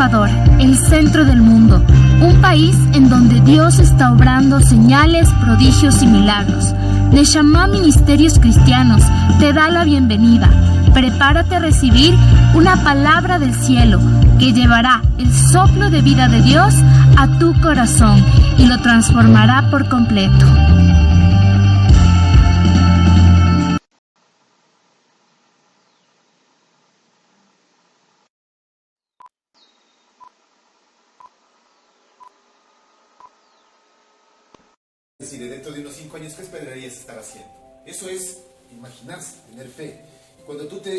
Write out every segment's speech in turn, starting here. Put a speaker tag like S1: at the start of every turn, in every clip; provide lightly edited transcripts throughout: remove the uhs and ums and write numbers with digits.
S1: Ecuador, el centro del mundo, un país en donde Dios está obrando señales, prodigios y milagros. Neshama Ministerios Cristianos te da la bienvenida. Prepárate a recibir una palabra del cielo que llevará el soplo de vida de Dios a tu corazón y lo transformará por completo.
S2: Es decir, dentro de unos 5 años, ¿qué esperarías estar haciendo? Eso es imaginarse, tener fe. Cuando tú te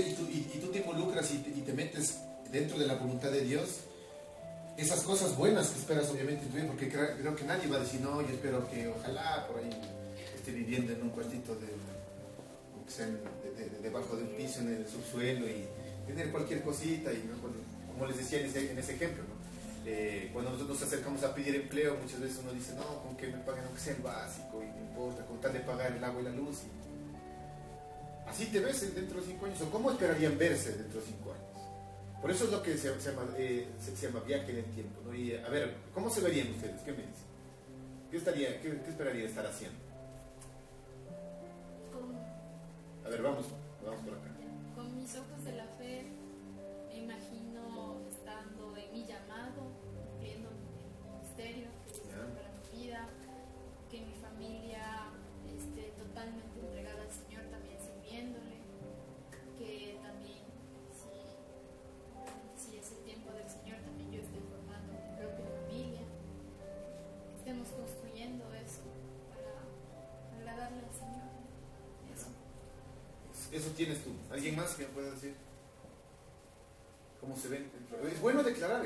S2: involucras y te metes dentro de la voluntad de Dios, esas cosas buenas que esperas obviamente en tu vida, porque creo que nadie va a decir, no, yo espero que ojalá por ahí esté viviendo en un cuartito debajo de un piso en el subsuelo y tener cualquier cosita, y ¿no? Como les decía en ese ejemplo, ¿no? Cuando nosotros nos acercamos a pedir empleo, muchas veces uno dice, no, con que me paguen aunque sea el básico, y no importa, con tal de pagar el agua y la luz. Así te ves dentro de 5 años, o cómo esperarían verse dentro de 5 años. Por eso es lo que se llama viaje en el tiempo, ¿no? Y a ver, ¿cómo se verían ustedes? ¿Qué me dicen? ¿Qué esperarían estar haciendo? A ver, vamos por acá.
S3: Con mis ojos de la fe me imagino estando en mi llamado, cumpliendo mi ministerio para mi vida, que mi familia esté totalmente entregada al Señor, también sirviéndole, que también si es el tiempo del Señor, también yo esté formando mi propia familia, estemos construyendo eso para agradarle al Señor.
S2: Eso tienes tú. ¿Alguien más que me pueda decir? ¿Cómo se ven? Es bueno declarar.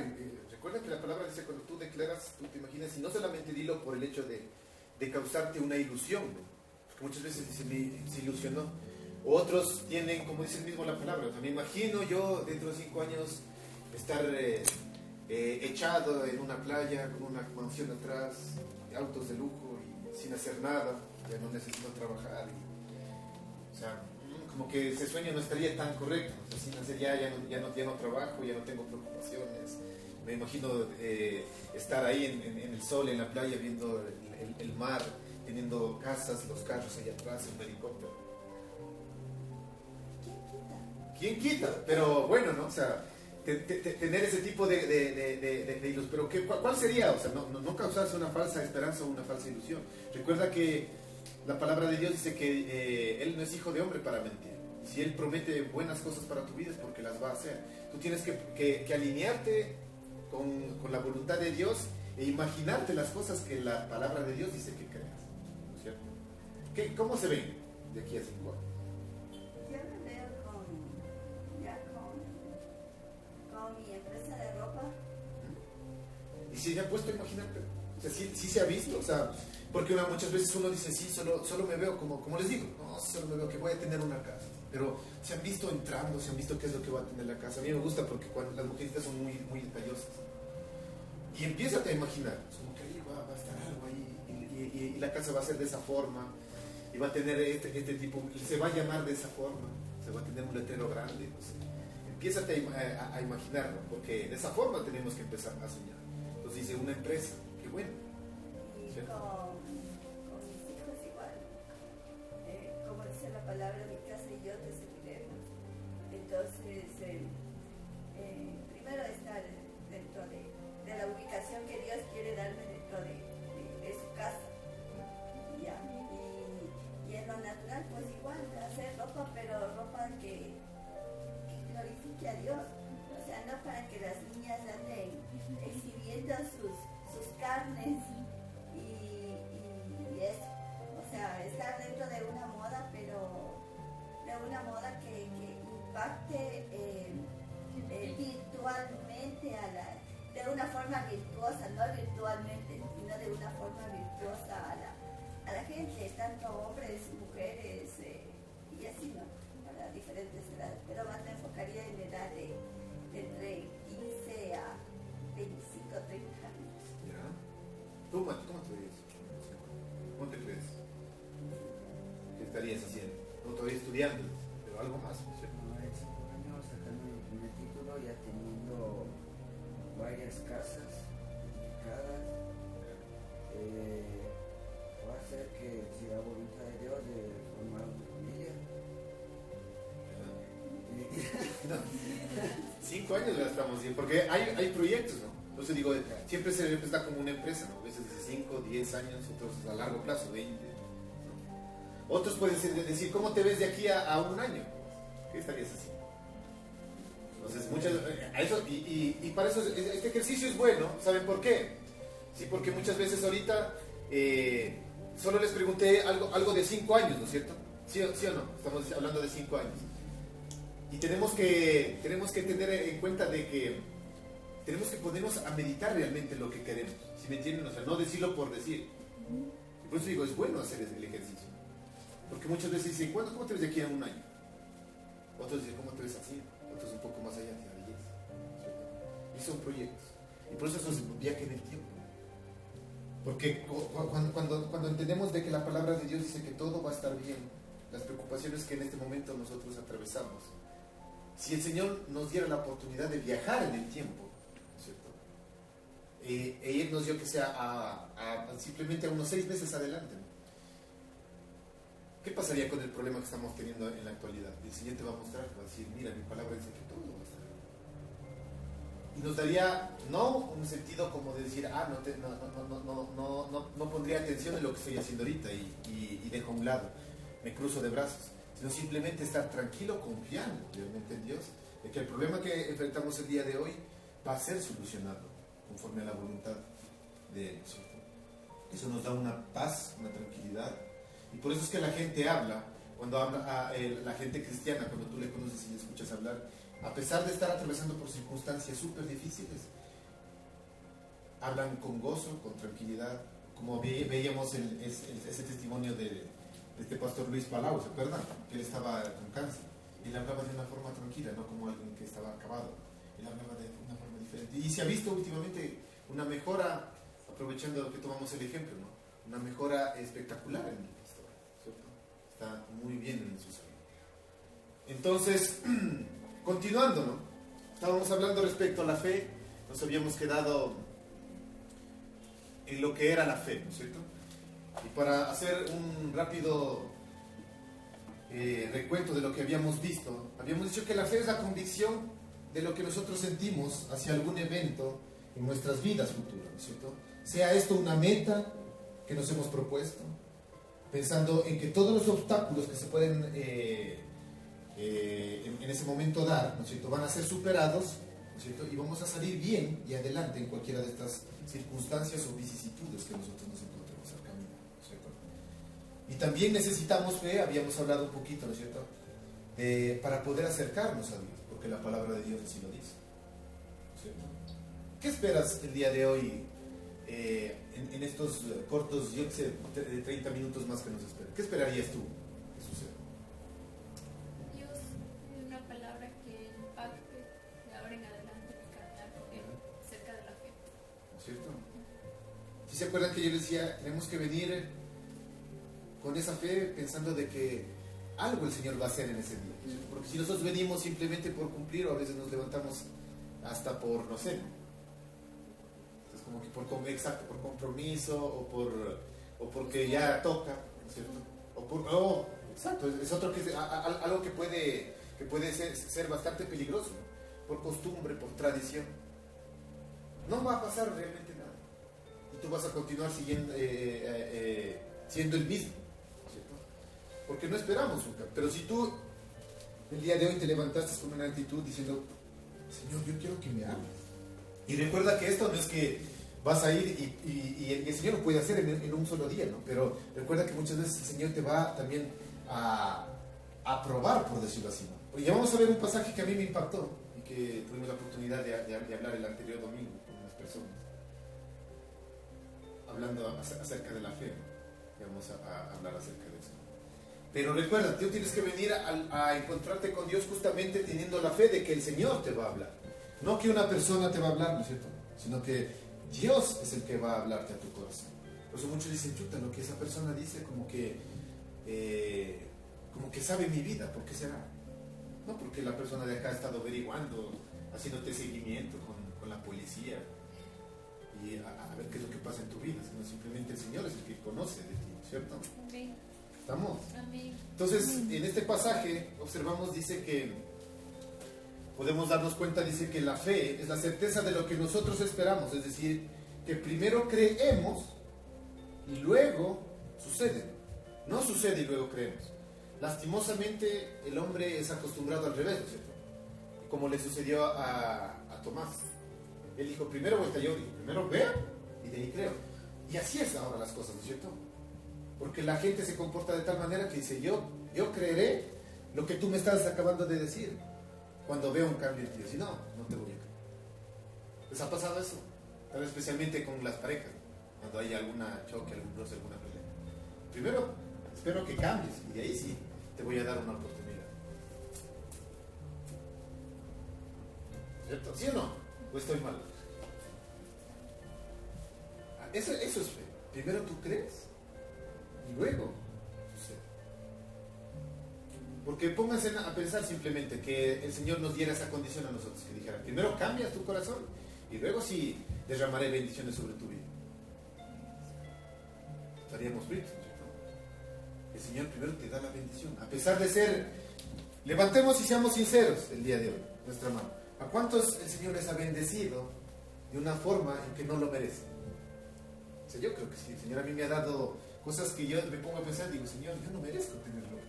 S2: Recuerda que la palabra dice, cuando tú declaras, tú te imaginas, y no solamente dilo por el hecho de causarte una ilusión, ¿no? Porque muchas veces dicen, se ilusionó. Otros tienen, como dice mismo la palabra, o sea, me imagino yo dentro de 5 años estar echado en una playa con una mansión atrás, autos de lujo y sin hacer nada, ya no necesito trabajar. O sea, como que ese sueño no estaría tan correcto. O sea, sin hacer ya no trabajo, ya no tengo preocupaciones. Me imagino estar ahí en el sol, en la playa, viendo el mar, teniendo casas, los carros allá atrás, un helicóptero. ¿Quién quita? Pero bueno, ¿no? O sea, tener ese tipo de ilusión. Pero ¿cuál sería? O sea, no causarse una falsa esperanza o una falsa ilusión. Recuerda que la palabra de Dios dice que Él no es hijo de hombre para mentir. Si Él promete buenas cosas para tu vida es porque las va a hacer. Tú tienes que alinearte con la voluntad de Dios e imaginarte las cosas que la palabra de Dios dice que creas, ¿no es cierto? ¿Cómo se ven de aquí a 5 años?
S4: Yo me veo con mi empresa de ropa.
S2: ¿Y si se ha puesto a imaginarte? O sea, sí se ha visto, o sea, porque muchas veces uno dice, sí, solo me veo como les digo, no, solo me veo que voy a tener una casa. Pero se han visto entrando, se han visto qué es lo que va a tener la casa. A mí me gusta porque cuando las mujeres son muy, muy detallosas. Y empiézate a imaginar, como que ahí va a estar algo ahí, y la casa va a ser de esa forma, y va a tener este tipo, se va a llamar de esa forma, se va a tener un letrero grande, no sé. Empiézate a imaginarlo, porque de esa forma tenemos que empezar a soñar. Entonces dice, una empresa, qué bueno.
S4: Y con mis hijos igual. Como dice la palabra, mi casa y yo te serviremos. Entonces, primero estar dentro de la ubicación que Dios quiere darme dentro de su casa. ¿Ya? Y en lo natural, pues igual, hacer ropa, pero ropa que glorifique a Dios. O sea, no para que las niñas anden exhibiendo sus carnes y eso. O sea, estar dentro de una moda, pero de una moda que impacte virtualmente de una forma virtuosa, no virtualmente, sino de una forma virtuosa a la gente, tanto hombres, mujeres y así, ¿no? Para diferentes edades. Pero más me enfocaría en edad de entre 15 a 25, 30 años.
S2: ¿Ya? ¿Tú, Mati, cómo te ves? ¿Cómo te crees? ¿Qué estarías haciendo? No, todavía estudiando, pero algo más, ¿no es cierto?
S5: No, en 5 años sacando mi primer título, ya teniendo varias casas edificadas. Va a ser que si la voluntad de Dios de formar una familia.
S2: No. 5 años ya estamos bien, porque hay proyectos, ¿no? Entonces digo, siempre se está como una empresa, ¿no? A veces dice 5, 10 años, otros a largo plazo, 20. ¿No? Otros pueden decir, ¿cómo te ves de aquí a un año? ¿Qué estarías haciendo? Entonces, y para eso este ejercicio es bueno. ¿Saben por qué? Sí, porque muchas veces ahorita solo les pregunté algo de 5 años, ¿no es cierto? ¿Sí o no? Estamos hablando de 5 años. Y tenemos que tener en cuenta de que tenemos que ponernos a meditar realmente lo que queremos. ¿Sí me entienden? O sea, no decirlo por decir. Y por eso digo, es bueno hacer el ejercicio. Porque muchas veces dicen, ¿cómo te ves de aquí a un año? Otros dicen, ¿cómo te ves así? Otros un poco más allá de la belleza. ¿Cierto? Y son proyectos. Y por eso es un viaje en el tiempo. Porque cuando entendemos de que la palabra de Dios dice que todo va a estar bien, las preocupaciones que en este momento nosotros atravesamos, si el Señor nos diera la oportunidad de viajar en el tiempo, ¿cierto? Él nos dio que sea simplemente a unos 6 meses adelante, ¿no? ¿Qué pasaría con el problema que estamos teniendo en la actualidad? El Señor te va a mostrar, va a decir, mira, mi palabra dice que todo va a estar bien. Y nos daría, no un sentido como de decir, no pondría atención en lo que estoy haciendo ahorita y dejo a un lado, me cruzo de brazos, sino simplemente estar tranquilo, confiando realmente en Dios, de que el problema que enfrentamos el día de hoy va a ser solucionado conforme a la voluntad de Él, ¿cierto? Eso nos da una paz, una tranquilidad, y por eso es que la gente habla, cuando habla la gente cristiana, cuando tú le conoces y le escuchas hablar, a pesar de estar atravesando por circunstancias súper difíciles, hablan con gozo, con tranquilidad, como veíamos ese testimonio de este pastor Luis Palau, ¿se acuerdan? Que él estaba con cáncer. Él hablaba de una forma tranquila, no como alguien que estaba acabado. Él hablaba de una forma diferente. Y se ha visto últimamente una mejora, aprovechando que tomamos el ejemplo, ¿no? Una mejora espectacular en el pastor, ¿cierto? Está muy bien en su salud. Entonces, continuando, ¿no? Estábamos hablando respecto a la fe, nos habíamos quedado en lo que era la fe, ¿no es cierto? Y para hacer un rápido recuento de lo que habíamos visto, habíamos dicho que la fe es la convicción de lo que nosotros sentimos hacia algún evento en nuestras vidas futuras, ¿no es cierto? Sea esto una meta que nos hemos propuesto, pensando en que todos los obstáculos que se pueden en ese momento dar, ¿no es cierto?, van a ser superados, ¿no es cierto?, y vamos a salir bien y adelante en cualquiera de estas circunstancias o vicisitudes que nosotros nos encontremos al camino, ¿no es cierto? Y también necesitamos fe, habíamos hablado un poquito, ¿no es cierto?, para poder acercarnos a Dios, porque la palabra de Dios así lo dice, ¿no es cierto? ¿Qué esperas el día de hoy en estos cortos, yo que sé, de 30 minutos más que nos esperan? ¿Qué esperarías tú que suceda?
S3: Dios, una palabra que impacte de ahora en adelante mi caminar cerca de la fe.
S2: ¿No es cierto? ¿Sí se acuerdan que yo les decía, tenemos que venir con esa fe pensando de que algo el Señor va a hacer en ese día? ¿Cierto? Porque si nosotros venimos simplemente por cumplir, o a veces nos levantamos hasta por, no sé, entonces como que por compromiso o porque ya toca, ¿no es cierto? Exacto, es otro que algo que puede ser bastante peligroso, ¿no? Por costumbre, por tradición. No va a pasar realmente nada. Y tú vas a continuar siendo el mismo, ¿no es cierto? Porque no esperamos un cambio. Pero si tú el día de hoy te levantaste con una actitud diciendo, Señor, yo quiero que me hables. Y recuerda que esto no es que vas a ir y el Señor lo puede hacer en un solo día, ¿no? Pero recuerda que muchas veces el Señor te va también a probar, por decirlo así, ¿no? Y ya vamos a ver un pasaje que a mí me impactó y que tuvimos la oportunidad de hablar el anterior domingo con unas personas, hablando acerca de la fe, ¿no? Y vamos a hablar acerca de eso. Pero recuerda, tú tienes que venir a encontrarte con Dios justamente teniendo la fe de que el Señor te va a hablar. No que una persona te va a hablar, ¿no es cierto? Sino que Dios es el que va a hablarte a tu corazón. Por eso muchos dicen, chuta, lo que esa persona dice como que sabe mi vida. ¿Por qué será? No, porque la persona de acá ha estado averiguando, haciéndote seguimiento con con la policía y a ver qué es lo que pasa en tu vida, sino simplemente el Señor es el que conoce de ti, ¿cierto?
S3: Amén.
S2: ¿Estamos?
S3: Amén.
S2: Entonces, en este pasaje observamos, dice que podemos darnos cuenta, dice que la fe es la certeza de lo que nosotros esperamos, es decir, que primero creemos y luego sucede. No sucede y luego creemos. Lastimosamente el hombre es acostumbrado al revés, ¿no es cierto? Como le sucedió a Tomás. Él dijo, primero voy a yo, primero veo y de ahí creo. Y así es ahora las cosas, ¿no es cierto? Porque la gente se comporta de tal manera que dice, yo creeré lo que tú me estás acabando de decir cuando veo un cambio en ti. Si no, no te voy a creer. ¿Les ha pasado eso? Tal vez especialmente con las parejas, cuando hay alguna choque, algún roce, alguna pelea. Primero, espero que cambies y de ahí sí te voy a dar una oportunidad. ¿Cierto? ¿Sí o no? ¿O estoy mal? Eso es fe. Primero tú crees y luego sucede. Porque pónganse a pensar simplemente que el Señor nos diera esa condición a nosotros, que dijera, primero cambias tu corazón y luego sí derramaré bendiciones sobre tu vida. Estaríamos fritos, ¿cierto? El Señor primero te da la bendición, a pesar de ser, levantemos y seamos sinceros el día de hoy, nuestra mano. ¿A cuántos el Señor les ha bendecido de una forma en que no lo merecen? O sea, yo creo que sí, el Señor a mí me ha dado cosas que yo me pongo a pensar, digo, Señor, yo no merezco tener lo que tengo.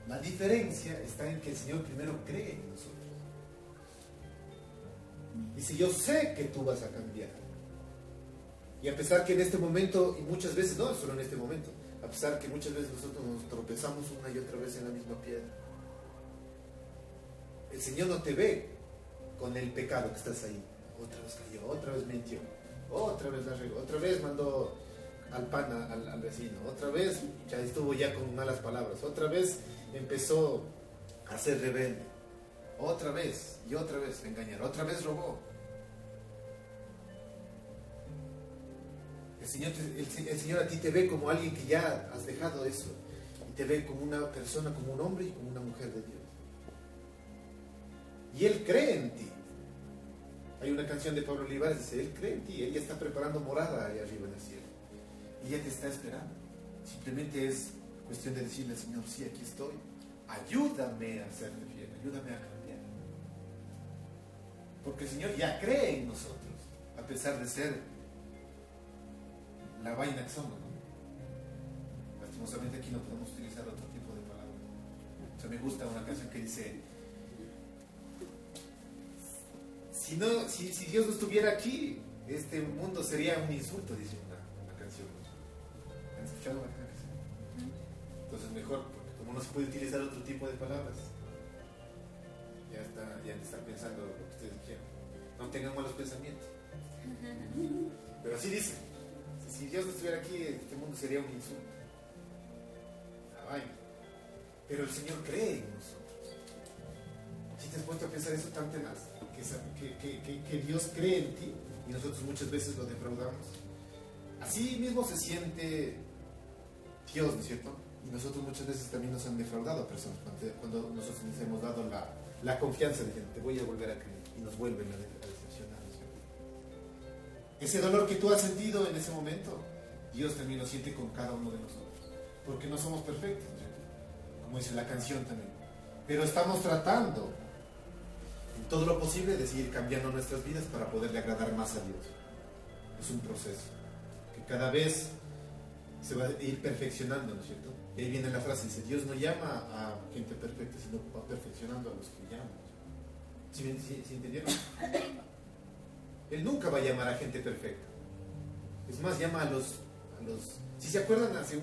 S2: La diferencia está en que el Señor primero cree en nosotros. Dice, yo sé que tú vas a cambiar. Y a pesar que en este momento, y muchas veces, no solo en este momento, a pesar que muchas veces nosotros nos tropezamos una y otra vez en la misma piedra, el Señor no te ve con el pecado que estás ahí. Otra vez cayó, otra vez mintió, otra vez la regó, otra vez mandó al pan al vecino, otra vez ya estuvo ya con malas palabras, otra vez empezó a ser rebelde, otra vez y otra vez a engañar, otra vez robó. El Señor a ti te ve como alguien que ya has dejado eso y te ve como una persona, como un hombre y como una mujer de Dios. Y Él cree en ti. Hay una canción de Pablo Olivares que dice, Él cree en ti, Él ya está preparando morada ahí arriba en el cielo. Y Él te está esperando. Simplemente es cuestión de decirle al Señor, sí, aquí estoy. Ayúdame a serte fiel, ayúdame a cambiar. Porque el Señor ya cree en nosotros, a pesar de ser la vaina que somos, ¿no? Lastimosamente aquí no podemos utilizar otro tipo de palabras. O sea, me gusta una canción que dice, si Dios no estuviera aquí, este mundo sería un insulto, dice una canción. ¿Han escuchado la canción? Entonces mejor, porque como no se puede utilizar otro tipo de palabras, ya están pensando lo que ustedes quieran. No tengan malos pensamientos. Pero así dice, si Dios no estuviera aquí, este mundo sería un insulto. Ay, pero el Señor cree en nosotros. Si te has puesto a pensar eso tan tenaz, que Dios cree en ti y nosotros muchas veces lo defraudamos. Así mismo se siente Dios, ¿no es cierto? Y nosotros muchas veces también nos han defraudado a personas cuando nosotros les hemos dado la confianza de que te voy a volver a creer y nos vuelven a decepcionar, ¿no es cierto? Ese dolor que tú has sentido en ese momento, Dios también lo siente con cada uno de nosotros, porque no somos perfectos, ¿no es cierto? Como dice la canción también, pero estamos tratando en todo lo posible de seguir cambiando nuestras vidas para poderle agradar más a Dios. Es un proceso que cada vez se va a ir perfeccionando, ¿no es cierto? Y ahí viene la frase, dice, Dios no llama a gente perfecta, sino va perfeccionando a los que llaman. ¿Sí entendieron? Él nunca va a llamar a gente perfecta. Es más, llama a los si se acuerdan, hace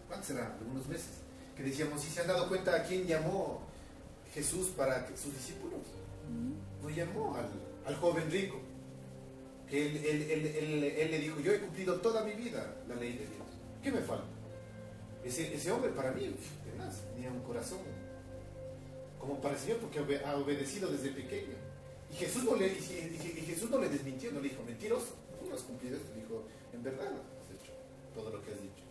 S2: ¿cuántos será? Algunos meses, que decíamos, si se han dado cuenta a quién llamó Jesús para sus discípulos. No llamó al joven rico, que él le dijo, yo he cumplido toda mi vida la ley de Dios, ¿qué me falta? Ese hombre para mí tenía un corazón como para el Señor, porque ha obedecido desde pequeño, y Jesús no le desmintió, no le dijo, mentiroso, tú no has cumplido esto, le dijo, en verdad has hecho todo lo que has dicho,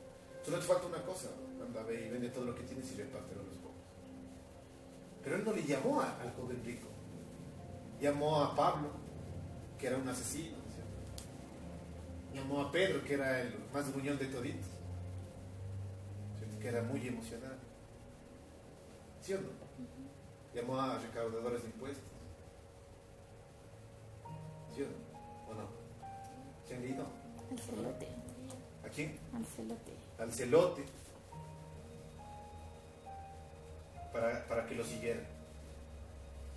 S2: solo te falta una cosa, anda, ve y vende todo lo que tienes y repártelo a los pobres. Pero él no le llamó al joven rico. Llamó a Pablo, que era un asesino, ¿cierto? Llamó a Pedro, que era el más gruñón de toditos, ¿cierto? Que era muy emocional. ¿Sí o no? Llamó a recaudadores de impuestos. ¿Sí o no? ¿O no? ¿Se han leído?
S1: Al celote.
S2: ¿A quién?
S1: Al celote.
S2: Al celote. Para que lo siguieran.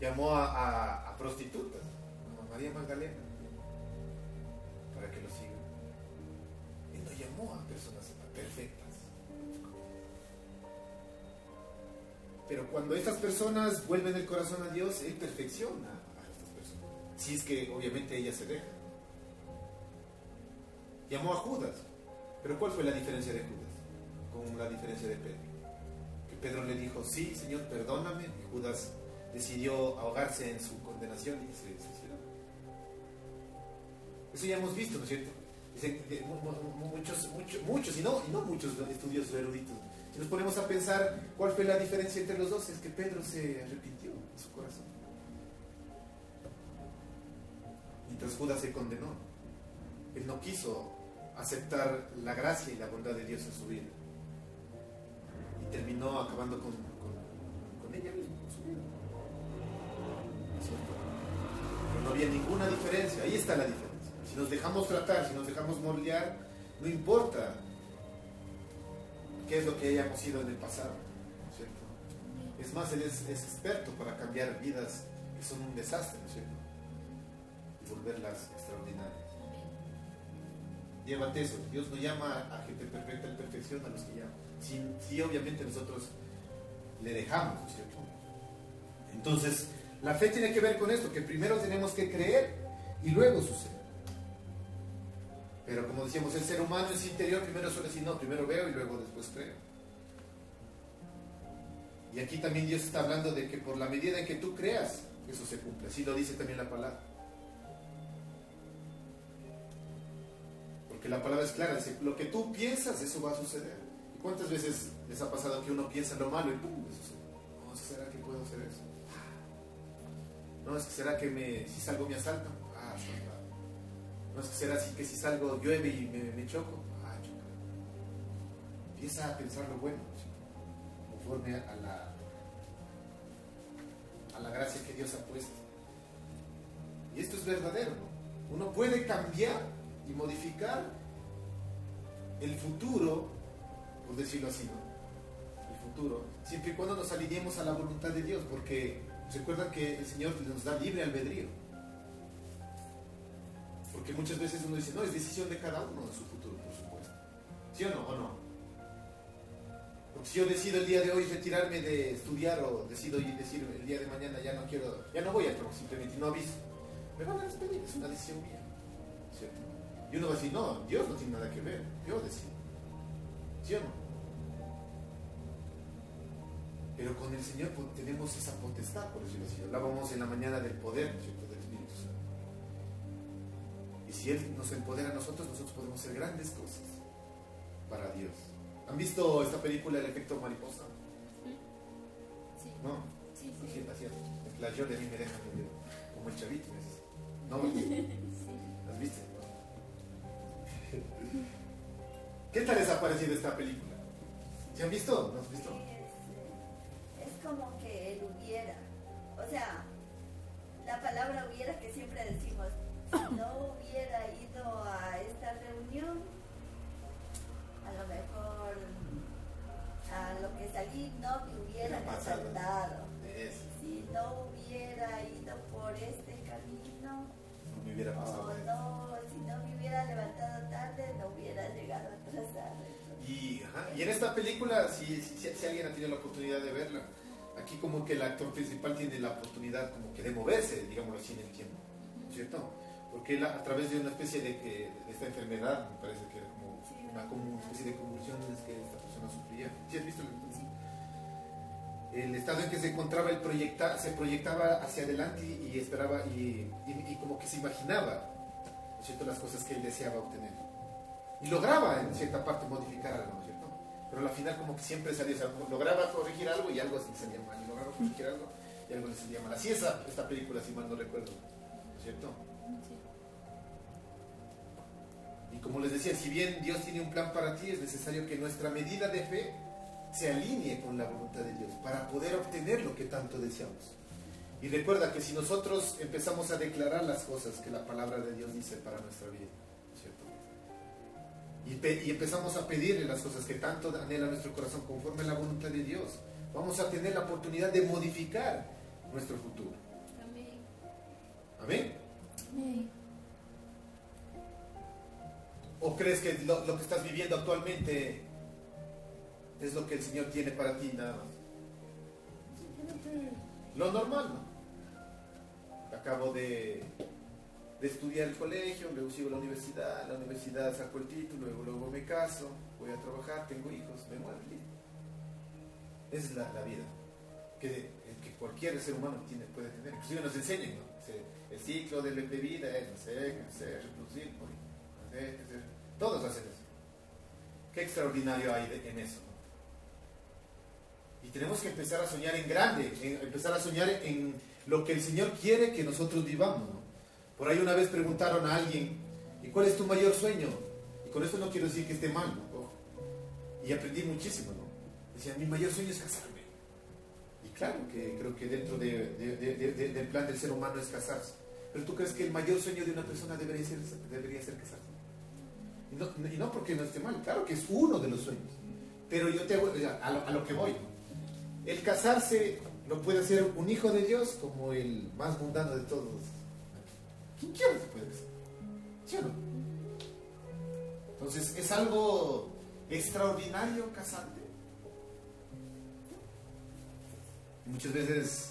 S2: Llamó a prostitutas, a María Magdalena, para que lo sigan. Él no llamó a personas perfectas. Pero cuando estas personas vuelven el corazón a Dios, Él perfecciona a estas personas. Si es que obviamente ellas se dejan. Llamó a Judas. Pero ¿cuál fue la diferencia de Judas con la diferencia de Pedro? Que Pedro le dijo, sí, Señor, perdóname. Y Judas decidió ahogarse en su condenación y se suicidó. Eso ya hemos visto, ¿no es cierto? Muchos, y no muchos estudiosos eruditos. Si nos ponemos a pensar cuál fue la diferencia entre los dos, es que Pedro se arrepintió en su corazón. Mientras Judas se condenó. Él no quiso aceptar la gracia y la bondad de Dios en su vida. Y terminó acabando con ella misma, con su vida. ¿Cierto? Pero no había ninguna diferencia. Ahí está la diferencia. Si nos dejamos tratar, si nos dejamos moldear, no importa qué es lo que hayamos sido en el pasado, ¿cierto? Es más, Él es experto para cambiar vidas que son un desastre, ¿no es cierto? Y volverlas extraordinarias. Llévate eso. Dios no llama a gente perfecta en perfección a los que llama. Sí, obviamente nosotros le dejamos, ¿no es cierto? Entonces, la fe tiene que ver con esto, que primero tenemos que creer y luego sucede. Pero como decíamos, el ser humano en su interior primero suele decir, no, primero veo y luego después creo. Y aquí también Dios está hablando de que por la medida en que tú creas, eso se cumple. Así lo dice también la palabra. Porque la palabra es clara, dice, lo que tú piensas, eso va a suceder. ¿Y cuántas veces les ha pasado que uno piensa en lo malo y ¡pum! Eso sucede. No, ¿será que puedo hacer eso? No, es que será que si salgo me asaltan. No, es que será así que si salgo llueve y me choco. Choca. Empieza a pensar lo bueno, ¿sí? Conforme a la gracia que Dios ha puesto. Y esto es verdadero, ¿no? Uno puede cambiar y modificar el futuro, por decirlo así, ¿no? El futuro, siempre y cuando nos alineemos a la voluntad de Dios, porque recuerdan que el Señor nos da libre albedrío. Porque muchas veces uno dice, no, es decisión de cada uno de su futuro, por supuesto. ¿Sí o no? ¿O no? Porque si yo decido el día de hoy retirarme de estudiar o decido decir el día de mañana ya no voy al trabajo, simplemente no aviso, me van a despedir, es una decisión mía, ¿cierto? Y uno va a decir, no, Dios no tiene nada que ver, yo decido. ¿Sí o no? Pero con el Señor tenemos esa potestad, por decirlo así. Hablábamos en la mañana del poder, ¿cierto? Del Espíritu Santo. Y si Él nos empodera a nosotros podemos hacer grandes cosas para Dios. ¿Han visto esta película El efecto mariposa?
S3: Sí.
S2: ¿No?
S3: Sí.
S2: Así, las yo de mí me dejan medio como el chavito. ¿No?
S3: Sí.
S2: ¿Las viste? ¿Qué tal les ha parecido esta película? ¿Se han visto? ¿No has visto?
S4: Es como que él hubiera, o sea, la palabra hubiera que siempre decimos, si no hubiera ido a esta reunión, a lo mejor a lo que salí no me hubieran asaltado. Si no hubiera ido por este camino,
S2: no me hubiera pasado.
S4: Si no me hubiera levantado tarde, no hubiera llegado atrasado.
S2: Y en esta película, si alguien ha tenido la oportunidad de verla, aquí como que el actor principal tiene la oportunidad como que de moverse, digámoslo así, en el tiempo, ¿cierto? Porque él, a través de una especie de esta enfermedad, me parece que era como una especie de convulsiones que esta persona sufría. ¿Sí has visto? El estado en que se encontraba, se proyectaba hacia adelante y esperaba y como que se imaginaba, ¿cierto?, las cosas que él deseaba obtener. Y lograba en cierta parte modificar algo, ¿cierto? pero al final como que siempre salía, o sea, lograba corregir algo y algo le salía mal, y lograba corregir algo y algo le salía mal. Así es esta película, si mal no recuerdo, ¿no es cierto?
S3: Sí.
S2: Y como les decía, si bien Dios tiene un plan para ti, es necesario que nuestra medida de fe se alinee con la voluntad de Dios para poder obtener lo que tanto deseamos. Y recuerda que si nosotros empezamos a declarar las cosas que la palabra de Dios dice para nuestra vida, ¿cierto? Y empezamos a pedirle las cosas que tanto anhela nuestro corazón conforme a la voluntad de Dios, vamos a tener la oportunidad de modificar nuestro futuro.
S3: Amén.
S2: ¿Amén?
S1: Sí.
S2: ¿O crees que lo que estás viviendo actualmente es lo que el Señor tiene para ti nada más? Simplemente lo normal, ¿no? Acabo de estudiar el colegio, luego sigo la universidad saco el título, luego me caso, voy a trabajar, tengo hijos, me muero. Esa es la vida que cualquier ser humano puede tener. Inclusive nos enseñan, ¿no? El ciclo de vida es nacer, reproducir, morir. Todos hacen eso. Qué extraordinario hay en eso, ¿no? Y tenemos que empezar a soñar en grande, empezar a soñar en lo que el Señor quiere que nosotros vivamos, ¿no? Por ahí una vez preguntaron a alguien, ¿y cuál es tu mayor sueño? Y con esto no quiero decir que esté mal, ¿no? Ojo. Y aprendí muchísimo, ¿no? Decían, mi mayor sueño es casarme. Y claro, que creo que dentro del plan del ser humano es casarse. Pero ¿tú crees que el mayor sueño de una persona debería ser casarse? Y no porque no esté mal, claro que es uno de los sueños. Pero yo te voy a lo que voy, ¿no? El casarse lo puede hacer un hijo de Dios como el más mundano de todos. ¿Quién quiera se puede casar? ¿Sí o no? Entonces, ¿es algo extraordinario casarte? Y muchas veces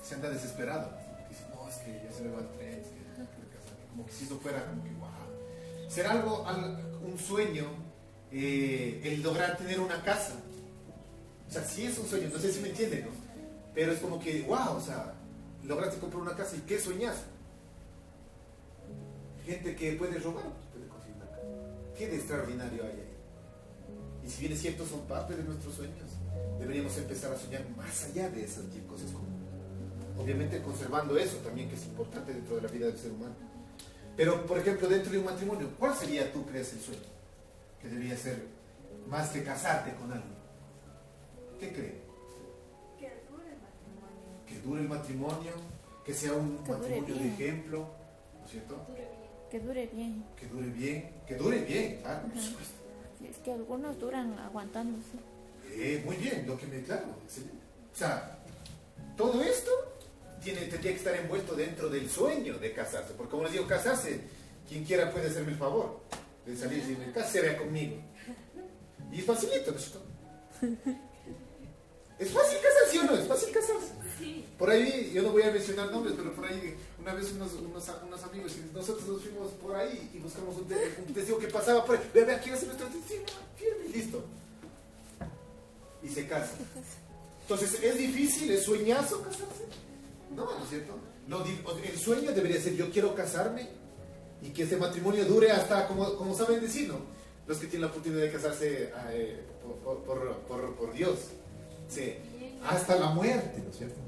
S2: se anda desesperado. Dicen, no, es que ya se me va el tren, es que no quiero casarme. Como que si eso fuera como que wow. Ser un sueño, el lograr tener una casa. O sea, sí es un sueño, no sé si me entienden, ¿no? Pero es como que, wow, o sea, lograste comprar una casa y ¿qué soñas? Gente que puede robar, puede conseguir una casa. ¿Qué de extraordinario hay ahí? Y si bien es cierto, son parte de nuestros sueños, deberíamos empezar a soñar más allá de esas cosas comunes. Obviamente conservando eso también, que es importante dentro de la vida del ser humano. Pero, por ejemplo, dentro de un matrimonio, ¿cuál sería, tú crees, el sueño? Que debería ser más que casarte con alguien. ¿Qué cree?
S4: Que dure el matrimonio.
S2: Que dure el matrimonio, que sea un matrimonio de ejemplo, ¿no es cierto?
S3: Dure bien.
S1: Que dure bien.
S2: Que dure bien, claro, por supuesto.
S1: Es que algunos duran aguantándose.
S2: Muy bien, claro, excelente. O sea, todo esto tendría que estar envuelto dentro del sueño de casarse, porque como les digo, casarse, quien quiera puede hacerme el favor de salir y decirme, cásese conmigo. Y es facilito, ¿no es cierto? ¿Es fácil casarse, sí o no? Es fácil casarse.
S3: Sí.
S2: Por ahí, yo no voy a mencionar nombres, pero por ahí una vez unos amigos, y nosotros nos fuimos por ahí y buscamos un testigo que pasaba por ahí. Vea, ¿quién hace nuestro testigo? Firme, listo. Y se casa. Entonces, ¿es difícil? ¿Es sueñazo casarse? No, ¿no es cierto? El sueño debería ser, yo quiero casarme y que este matrimonio dure hasta, como saben decir, ¿no? Los que tienen la oportunidad de casarse por Dios. Sí, hasta la muerte, ¿no es cierto?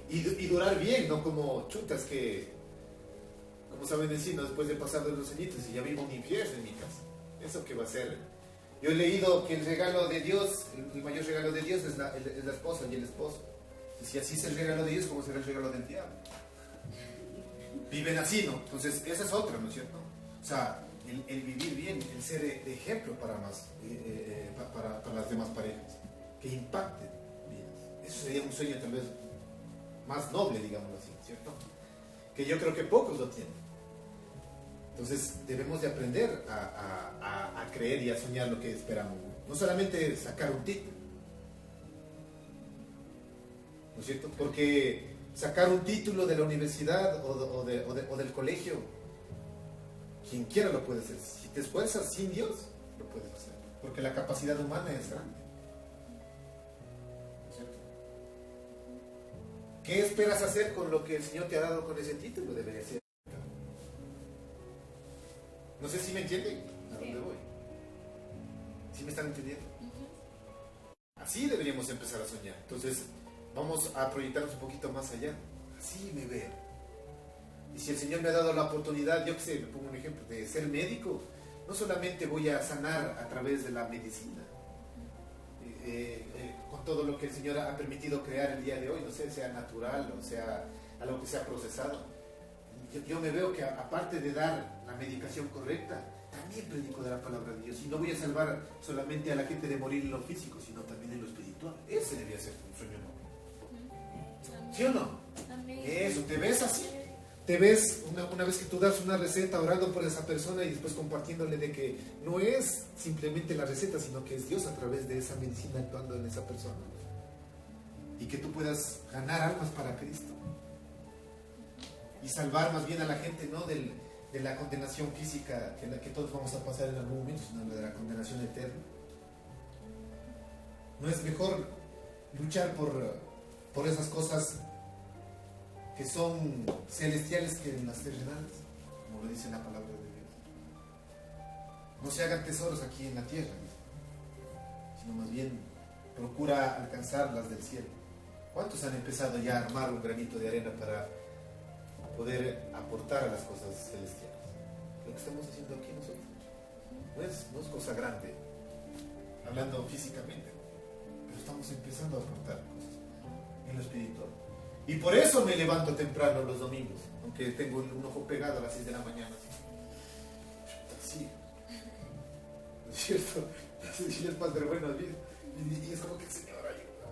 S2: Y durar bien, no como chutas que, como saben decir, ¿no? Después de pasar de los añitos y ya vivo un infierno en mi casa. ¿Eso qué va a ser? Yo he leído que el regalo de Dios, el mayor regalo de Dios es la esposa y el esposo. Y si así es el regalo de Dios, ¿cómo será el regalo del diablo? Viven así, ¿no? Entonces, esa es otra, ¿no es cierto? O sea, el vivir bien, el ser de ejemplo para las demás parejas, que impacten vidas. Eso sería un sueño tal vez más noble, digámoslo así, ¿cierto? Que yo creo que pocos lo tienen. Entonces debemos de aprender a creer y a soñar lo que esperamos. No solamente sacar un título, ¿no es cierto? Porque sacar un título de la universidad o del colegio, quien quiera lo puede hacer. Si te esfuerzas sin Dios, lo puedes hacer. Porque la capacidad humana es grande. ¿No es cierto? ¿Qué esperas hacer con lo que el Señor te ha dado con ese título? Debería ser. No sé si me entienden a dónde voy. ¿Sí me están entendiendo? Así deberíamos empezar a soñar. Entonces, vamos a proyectarnos un poquito más allá. Así me veo. Y si el Señor me ha dado la oportunidad, yo que sé, me pongo un ejemplo, de ser médico, no solamente voy a sanar a través de la medicina, con todo lo que el Señor ha permitido crear el día de hoy, no sé, sea natural o sea algo que sea procesado. Yo me veo que aparte de dar la medicación correcta, también predico de la palabra de Dios. Y no voy a salvar solamente a la gente de morir en lo físico, sino también en lo espiritual. Ese debería ser un sueño noble. ¿Sí o no? Eso, ¿te ves así? Te ves una vez que tú das una receta orando por esa persona y después compartiéndole de que no es simplemente la receta, sino que es Dios a través de esa medicina actuando en esa persona. Y que tú puedas ganar almas para Cristo. Y salvar más bien a la gente, no de la condenación física que todos vamos a pasar en algún momento, sino de la condenación eterna. ¿No es mejor luchar por esas cosas que son celestiales que las terrenales, como lo dice la palabra de Dios? No se hagan tesoros aquí en la tierra, sino más bien procura alcanzar las del cielo. ¿Cuántos han empezado ya a armar un granito de arena para poder aportar a las cosas celestiales? Lo que estamos haciendo aquí nosotros no es cosa grande, hablando físicamente, pero estamos empezando a aportar cosas en lo espiritual. Y por eso me levanto temprano los domingos, aunque tengo un ojo pegado a las 6 de la mañana. Así. ¿No es cierto? Y el Padre bueno, y es como que el Señor ayuda.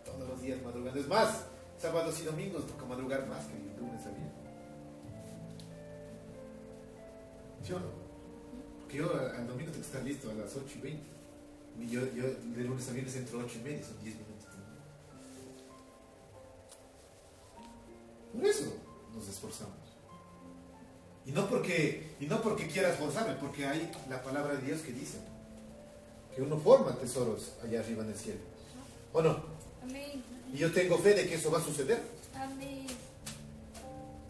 S2: Todos los días madrugando. Es más, sábados y domingos toca madrugar más que lunes a viernes. ¿Sí o no? Porque yo al domingo tengo que estar listo a las 8:20. Y yo de lunes a viernes entro 8:30, son 10 minutos. Por eso nos esforzamos. Y no porque quiera esforzarme, porque hay la palabra de Dios que dice que uno forma tesoros allá arriba en el cielo. ¿O no?
S3: Amén.
S2: Y yo tengo fe de que eso va a suceder.
S3: Amén.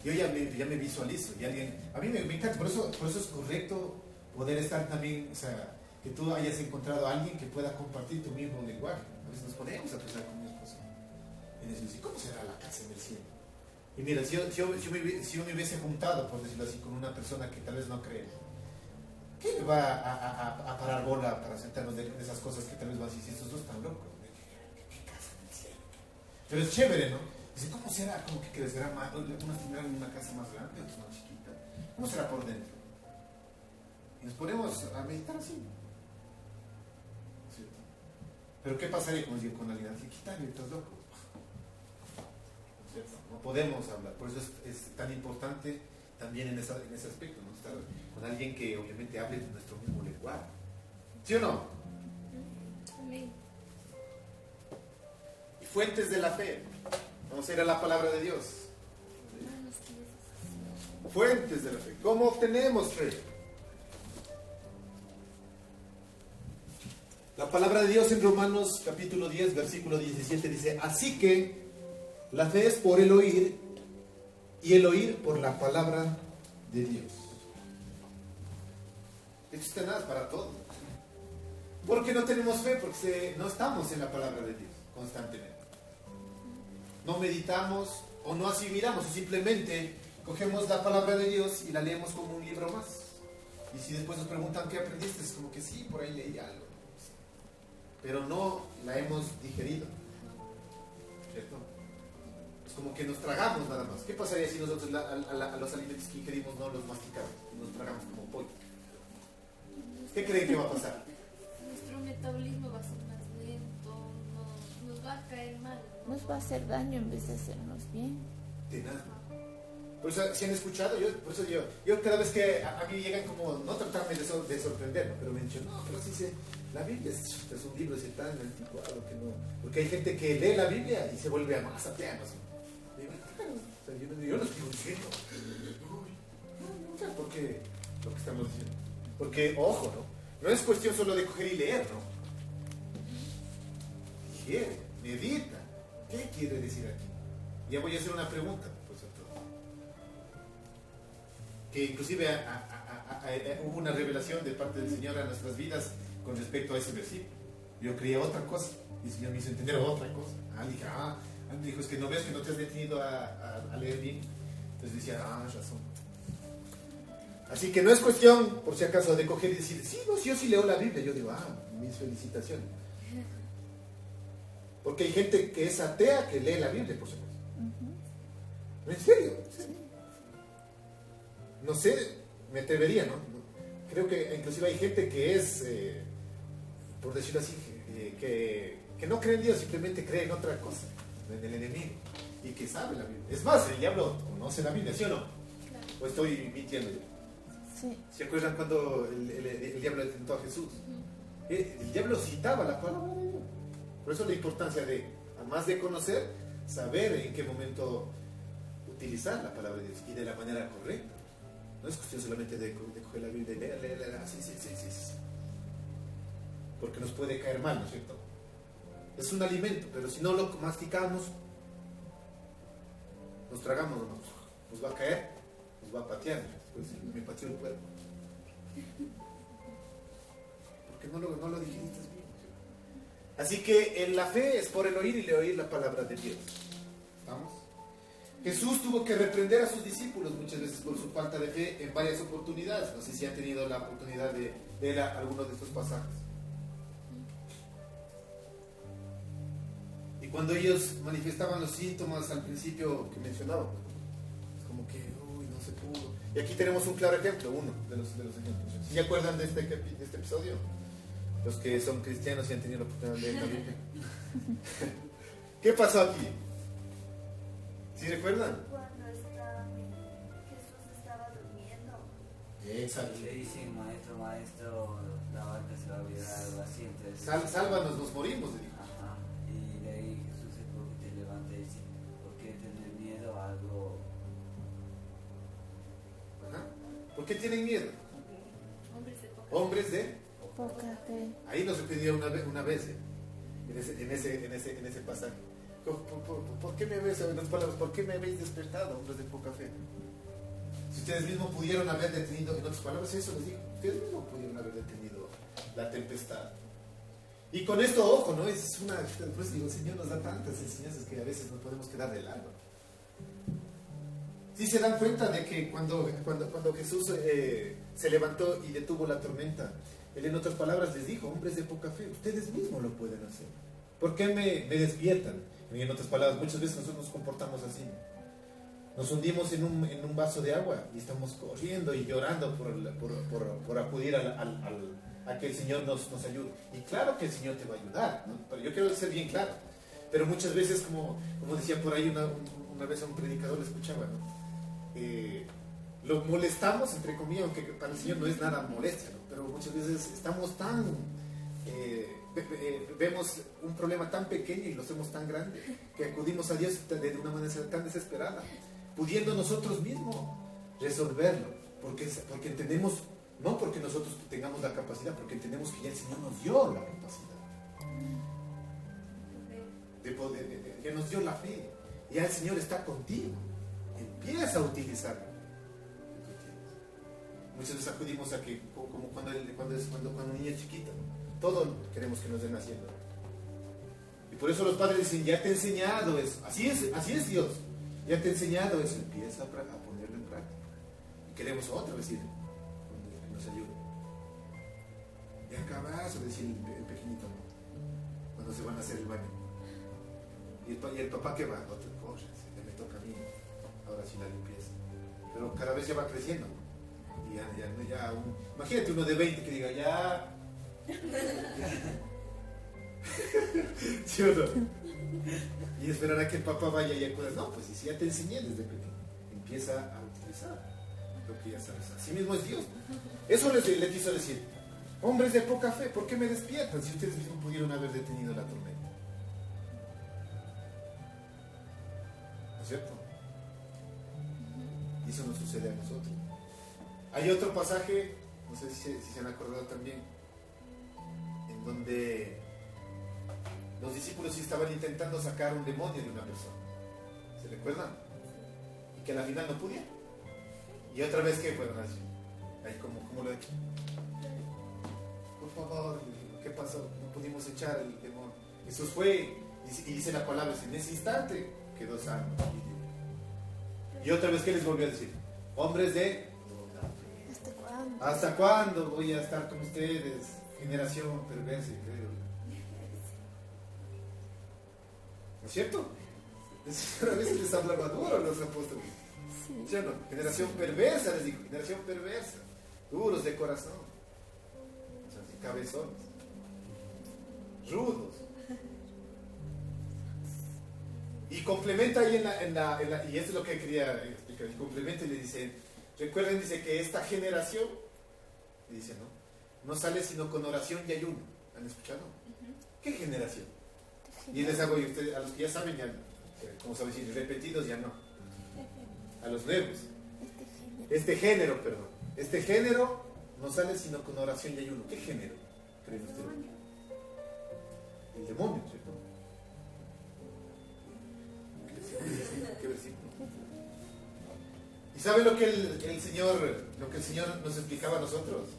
S2: Yo ya me visualizo. Y a mí me encanta, por eso es correcto poder estar también, o sea, que tú hayas encontrado a alguien que pueda compartir tu mismo lenguaje. A veces nos ponemos a pensar con mi esposa y decimos, ¿cómo será la casa en el cielo? Y mira, si yo me hubiese juntado, por decirlo así, con una persona que tal vez no cree, ¿qué me va a parar bola para sentarnos de esas cosas que tal vez van a decir, estos dos están locos? ¿Qué casa en el cielo? Pero es chévere, ¿no? Dice, ¿cómo será? ¿Cómo que crecerá más? Unos tendrán una casa más grande, otros más chiquita. ¿Cómo será por dentro? Y nos ponemos a meditar así. ¿Cierto? Pero ¿qué pasaría con alguien así? Quítale, estás loco. ¿Cierto? No podemos hablar. Por eso es tan importante también en ese aspecto, ¿no? Estar con alguien que obviamente hable de nuestro mismo lenguaje. ¿Sí o no?
S3: Amén.
S2: Y fuentes de la fe. Vamos a ir a la palabra de Dios. Fuentes de la fe. ¿Cómo obtenemos fe? La palabra de Dios en Romanos capítulo 10, versículo 17 dice, así que la fe es por el oír y el oír por la palabra de Dios. Esto es tenaz para todos. ¿Por qué no tenemos fe? Porque no estamos en la palabra de Dios constantemente. No meditamos o no asimilamos, o simplemente cogemos la palabra de Dios y la leemos como un libro más. Y si después nos preguntan qué aprendiste, es como que sí, por ahí leí algo. Pero no la hemos digerido. ¿Cierto? Es como que nos tragamos nada más. ¿Qué pasaría si nosotros a los alimentos que ingerimos no los masticamos? Nos tragamos como pollo. ¿Qué creen que va a pasar?
S3: Nuestro metabolismo va a ser más lento, nos va a caer mal.
S6: Nos va a hacer daño en vez de hacernos bien.
S2: Tenaz. Por eso, si han escuchado, yo cada vez que a mí llegan como, no tratarme de sorprender, pero me han dicho, no, pero sí sé, la Biblia es un libro tan anticuado que no. Porque hay gente que lee la Biblia y se vuelve a más ateanos. Yo no estoy diciendo. No, porque lo que estamos diciendo. Porque, ojo, ¿no? No es cuestión solo de coger y leer, ¿no? Digiere, medita. ¿Qué quiere decir aquí? Ya voy a hacer una pregunta, pues, a todos. Que inclusive hubo una revelación de parte del Señor a nuestras vidas con respecto a ese versículo. Yo creía otra cosa. Y el Señor me hizo entender otra cosa. Dije, me dijo, es que no ves que no te has detenido a leer bien. Entonces decía, razón. Así que no es cuestión, por si acaso, de coger y decir, sí, no, si yo sí leo la Biblia. Yo digo, mis felicitaciones. Porque hay gente que es atea que lee la Biblia, por supuesto. ¿En serio? Sí. No sé, me atrevería, ¿no? Creo que inclusive hay gente que es, por decirlo así, que no cree en Dios, simplemente cree en otra cosa, en el enemigo, y que sabe la Biblia. Es más, el diablo conoce la Biblia, ¿sí o no?
S3: Claro.
S2: ¿O estoy mintiendo yo?
S6: Sí.
S2: ¿Se acuerdan cuando el diablo tentó a Jesús? El diablo citaba la palabra de Dios. Por eso la importancia de, además de conocer, saber en qué momento utilizar la palabra de Dios y de la manera correcta. No es cuestión solamente de coger la Biblia y leerla, sí. Porque nos puede caer mal, ¿no es cierto? Es un alimento, pero si no lo masticamos, nos tragamos, nos va a caer, nos va a patear. Pues me pateó el cuerpo. Porque no lo dijiste bien. Así que en la fe es por el oír y le oír la palabra de Dios. ¿Vamos? Jesús tuvo que reprender a sus discípulos muchas veces por su falta de fe en varias oportunidades. No sé si han tenido la oportunidad de leer algunos de estos pasajes. Y cuando ellos manifestaban los síntomas al principio que mencionaba, es como que, no se pudo. Y aquí tenemos un claro ejemplo, uno de los ejemplos. ¿Sí se acuerdan de este episodio? Los que son cristianos y han tenido la oportunidad de leer la Biblia. ¿Qué pasó aquí? ¿Sí recuerdan?
S4: Cuando Jesús estaba durmiendo.
S2: Exacto.
S5: Y le dicen, maestro, la barca se va a virar, algo así. Entonces,
S2: Sálvanos, nos morimos, le dijo.
S5: Ajá. Y de ahí Jesús es porque te levanta y dice, ¿por qué tener miedo a algo?
S2: Ajá. ¿Por qué tienen miedo?
S3: Hombres de poca
S2: Hombres de...
S6: Poca fe.
S2: Ahí nos repitió una vez, en ese pasaje. ¿Por qué me habéis, en las palabras, por qué me habéis despertado, hombres de poca fe? Si ustedes mismos pudieron haber detenido, en otras palabras, eso les digo, ustedes mismos pudieron haber detenido la tempestad. Y con esto, ojo, ¿no? Es una, pues digo, el Señor nos da tantas enseñanzas que a veces nos podemos quedar del alma. Sí se dan cuenta de que cuando Jesús se levantó y detuvo la tormenta, Él en otras palabras les dijo, hombres de poca fe, ustedes mismos lo pueden hacer. ¿Por qué me despiertan? Y en otras palabras, muchas veces nosotros nos comportamos así. Nos hundimos en un vaso de agua y estamos corriendo y llorando por acudir a que el Señor nos ayude. Y claro que el Señor te va a ayudar, ¿no? Pero yo quiero ser bien claro. Pero muchas veces, como decía por ahí una vez a un predicador, le escuchaba, ¿no? Lo molestamos, entre comillas, aunque para el Señor no es nada molestia, ¿no? Pero muchas veces estamos tan... vemos un problema tan pequeño y lo hacemos tan grande que acudimos a Dios de una manera tan desesperada, pudiendo nosotros mismos resolverlo, porque entendemos, no porque nosotros tengamos la capacidad, porque entendemos que ya el Señor nos dio la capacidad de poder, que nos dio la fe, y ya el Señor está contigo, empieza a utilizarlo. Muchas veces acudimos a que, como cuando un niño es chiquito, todo queremos que nos den haciendo. Y por eso los padres dicen, ya te he enseñado eso. Así es Dios. Ya te he enseñado eso. Empieza a ponerlo en práctica. Y queremos otra vez ir que nos ayude. Ya acabas, o decir el pequeñito, ¿no? Cuando se van a hacer el baño. Y el papá que va, otra cosa, ya me toca a mí. Ahora sí la limpieza. Pero cada vez ya va creciendo. Y imagínate uno de 20 que diga, ya. ¿Sí o no? Y esperará que el papá vaya y acude. No, pues si ya te enseñé desde pequeño, empieza a utilizar lo que ya sabes. Así mismo es Dios. Eso les quiso decir, hombres de poca fe, ¿por qué me despiertan si ustedes mismos pudieron haber detenido la tormenta? ¿No es cierto? Y eso nos sucede a nosotros. Hay otro pasaje, no sé si se han acordado también, en donde los discípulos estaban intentando sacar un demonio de una persona. ¿Se recuerdan? Y que al final no pudieron. Y otra vez que fueron así. Ahí como lo he hecho. Por favor, ¿Qué pasó? No pudimos echar el demonio. Jesús fue y dice la palabra, en ese instante quedó sano. Y otra vez, ¿qué les volvió a decir? Hombres de...
S6: ¿Hasta cuándo?
S2: ¿Hasta cuándo voy a estar con ustedes? Generación perversa y incrédula. ¿No es cierto? El Señor a veces les hablaba duro a los apóstoles.
S6: Sí.
S2: ¿Sí o no? Generación perversa, les dijo. Generación perversa. Duros de corazón. O sea, así, cabezones. Rudos. Y complementa ahí y esto es lo que quería explicar. Y complementa y le dice, recuerden, dice que esta generación, le dice, no sale sino con oración y ayuno. ¿Han escuchado? ¿Qué generación? Y les hago, y ustedes, a los que ya saben, ya, como saben decir, repetidos ya no. A los nuevos. Este género no sale sino con oración y ayuno. ¿Qué género creen ustedes? El demonio, ¿cierto? ¿Qué versículo? ¿Y sabe lo que el Señor nos explicaba a nosotros?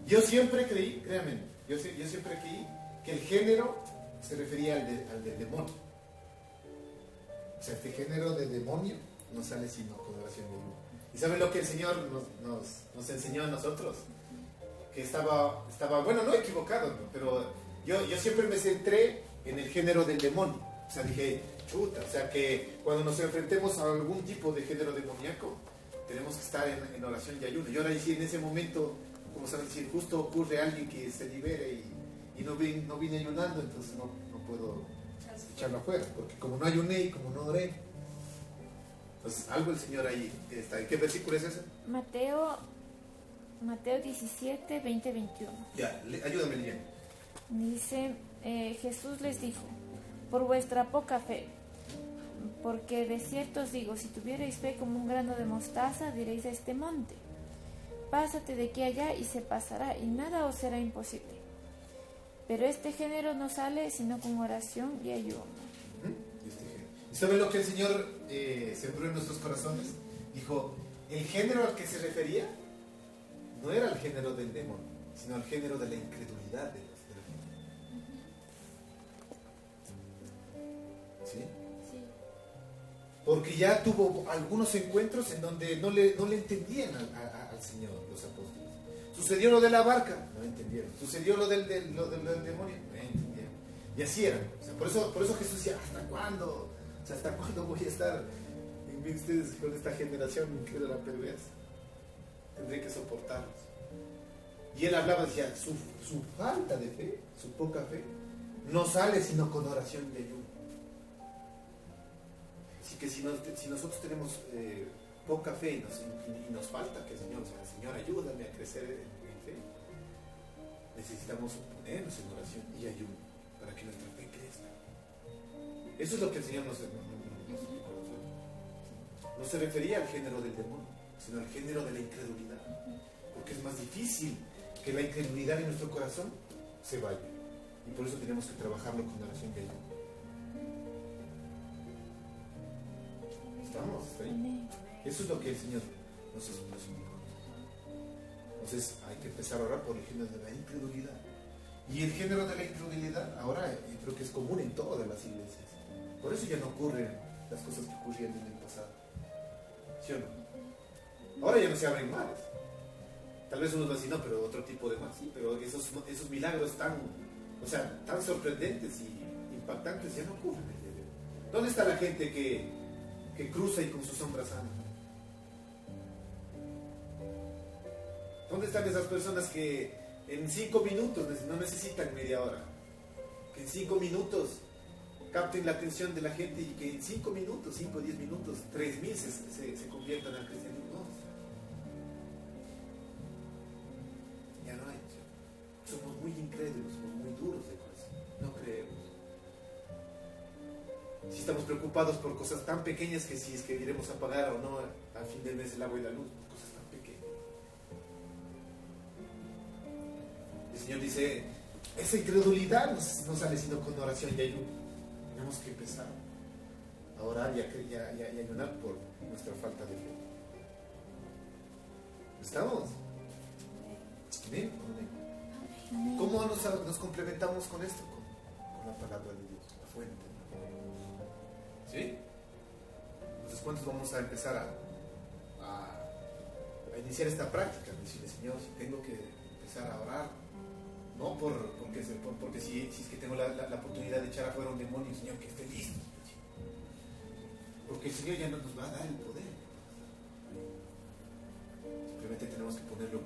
S2: Yo siempre creí, créanme, yo siempre creí que el género se refería al del demonio. O sea, este género de demonio no sale sino con oración de ayuno. ¿Y saben lo que el Señor nos enseñó a nosotros? Que estaba bueno, no equivocado, ¿no? Pero yo siempre me centré en el género del demonio. O sea, dije, chuta, o sea que cuando nos enfrentemos a algún tipo de género demoníaco, tenemos que estar en oración y ayuno. Y ahora sí, en ese momento, como saben decir, justo ocurre alguien que se libere y no vine ayunando, entonces no puedo echarlo afuera, porque como no ayuné y como no oré, pues algo el Señor ahí está. ¿En qué versículo es ese?
S6: Mateo 17, 20, 21.
S2: Ya, ayúdame, Lilian.
S6: Dice, Jesús les dijo, por vuestra poca fe, porque de cierto os digo, si tuvierais fe como un grano de mostaza, diréis a este monte, pásate de aquí a allá y se pasará, y nada os será imposible. Pero este género no sale sino con oración y ayuno.
S2: ¿Y saben lo que el Señor sembró en nuestros corazones? Dijo, el género al que se refería no era el género del demonio, sino el género de la incredulidad de la gente. ¿Sí?
S3: Sí.
S2: Porque ya tuvo algunos encuentros en donde no le entendían al Señor, los apóstoles. Sucedió lo de la barca, no entendieron. Sucedió lo del demonio, no entendieron. Y así era. O sea, por eso Jesús decía, ¿hasta cuándo? O sea, ¿hasta cuándo voy a estar en ustedes con esta generación incrédula perversa? Tendré que soportarlos. Y él hablaba, decía, su falta de fe, su poca fe, no sale sino con oración y ayuno. Así que si nosotros tenemos poca fe y nos falta que el Señor, o sea, Señor, ayúdame a crecer en fe, necesitamos ponernos en oración y ayuno para que nuestra fe crezca. Eso es lo que el Señor nos explicó. No se refería al género del demonio, sino al género de la incredulidad, porque es más difícil que la incredulidad en nuestro corazón se vaya, y por eso tenemos que trabajarlo con oración y ayuno. ¿Estamos? ¿Está ahí? Eso es lo que el Señor nos indicó. Entonces hay que empezar a orar por el género de la incredulidad. Y el género de la incredulidad ahora creo que es común en todas las iglesias. Por eso ya no ocurren las cosas que ocurrían en el pasado. ¿Sí o no? Ahora ya no se abren mares. Tal vez unos van a decir, no, pero otro tipo de mar, sí, pero esos milagros tan sorprendentes y impactantes ya no ocurren. ¿Dónde está la gente que cruza y con su sombra sana? ¿Dónde están esas personas que en 5 minutos no necesitan media hora? Que en 5 minutos capten la atención de la gente y que en 5 minutos, 5 o 10 minutos, 3,000 se conviertan al cristianismo. Ya no hay. Somos muy incrédulos, somos muy duros de corazón. No creemos. Si estamos preocupados por cosas tan pequeñas que si es que iremos a pagar o no al fin del mes el agua y la luz, cosas tan pequeñas. El Señor dice, esa incredulidad no sale sino con oración y ayuno. Tenemos que empezar a orar y ayunar por nuestra falta de fe. ¿Estamos? ¿Bien? ¿Cómo nos complementamos con esto? Con la palabra de Dios, la fuente. ¿Sí? Entonces, ¿cuántos vamos a empezar a iniciar esta práctica? Decirle, Señor, si tengo que empezar a orar, no porque si es que tengo la oportunidad de echar afuera un demonio, Señor, que esté listo. Porque el Señor ya no nos va a dar el poder. Simplemente tenemos que ponerlo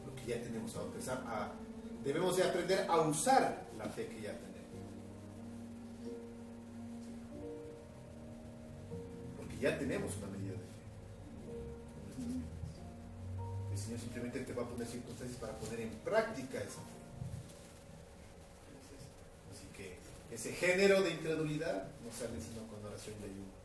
S2: lo que ya tenemos, debemos de aprender a usar la fe que ya tenemos. Porque ya tenemos una medida de fe. El Señor simplemente te va a poner circunstancias para poner en práctica esa fe. Así que ese género de incredulidad no sale sino con oración y ayuno.